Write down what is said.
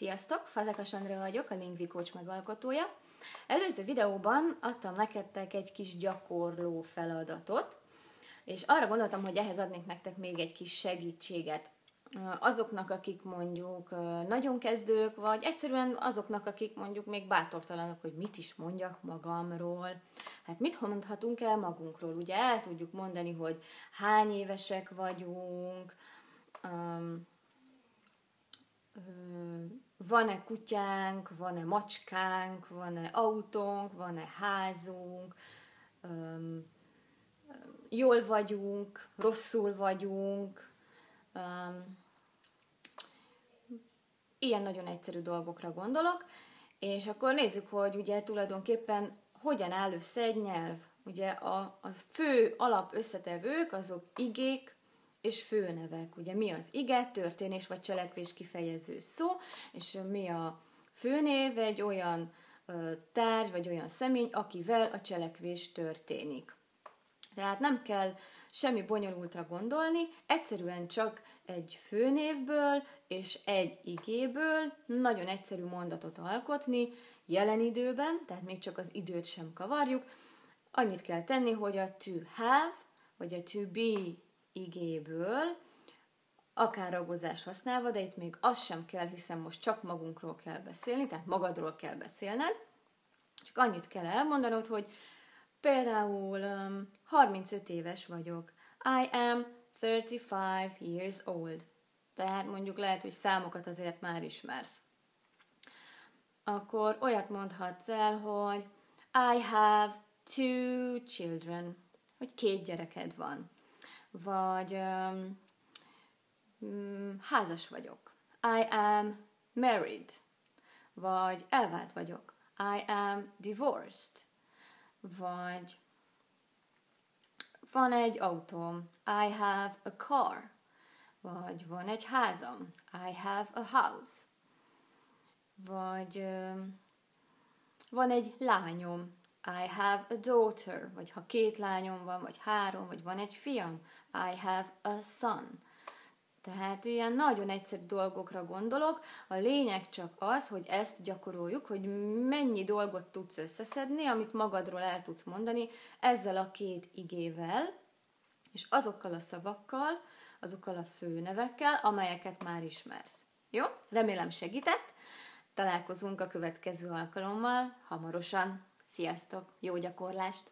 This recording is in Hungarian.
Sziasztok! Fazekas Andrea vagyok, a Lingvi Coach megalkotója. Előző videóban adtam nektek egy kis gyakorló feladatot, és arra gondoltam, hogy ehhez adnék nektek még egy kis segítséget. Azoknak, akik mondjuk nagyon kezdők, vagy egyszerűen azoknak, akik mondjuk még bátortalanok, hogy mit is mondjak magamról. Hát mit mondhatunk el magunkról? Ugye el tudjuk mondani, hogy hány évesek vagyunk, van-e kutyánk, van-e macskánk, van-e autónk, van-e házunk, jól vagyunk, rosszul vagyunk. Ilyen nagyon egyszerű dolgokra gondolok, és akkor nézzük, hogy ugye tulajdonképpen hogyan áll össze egy nyelv. Ugye az fő alap összetevők azok igék és főnevek. Ugye mi az ige, történés vagy cselekvés kifejező szó, és mi a főnév, egy olyan tárgy vagy olyan személy, akivel a cselekvés történik. Tehát nem kell semmi bonyolultra gondolni, egyszerűen csak egy főnévből és egy igéből nagyon egyszerű mondatot alkotni, jelen időben, tehát még csak az időt sem kavarjuk. Annyit kell tenni, hogy a to have vagy a to be igéből, akár ragozás használva, de itt még az sem kell, hiszen most csak magunkról kell beszélni, tehát magadról kell beszélned. Csak annyit kell elmondanod, hogy például 35 éves vagyok. I am 35 years old. Tehát mondjuk lehet, hogy számokat azért már ismersz. Akkor olyat mondhatsz el, hogy I have 2 children. Hogy 2 gyereked van. Vagy házas vagyok. I am married. Vagy elvált vagyok. I am divorced. Vagy van egy autóm. I have a car. Vagy van egy házam. I have a house. Vagy van egy lányom. I have a daughter. Vagy ha 2 lányom van, vagy 3, vagy van egy fiam. I have a son. Tehát ilyen nagyon egyszerű dolgokra gondolok. A lényeg csak az, hogy ezt gyakoroljuk, hogy mennyi dolgot tudsz összeszedni, amit magadról el tudsz mondani ezzel a 2 igével, és azokkal a szavakkal, azokkal a főnevekkel, amelyeket már ismersz. Jó? Remélem segített. Találkozunk a következő alkalommal hamarosan. Sziasztok! Jó gyakorlást!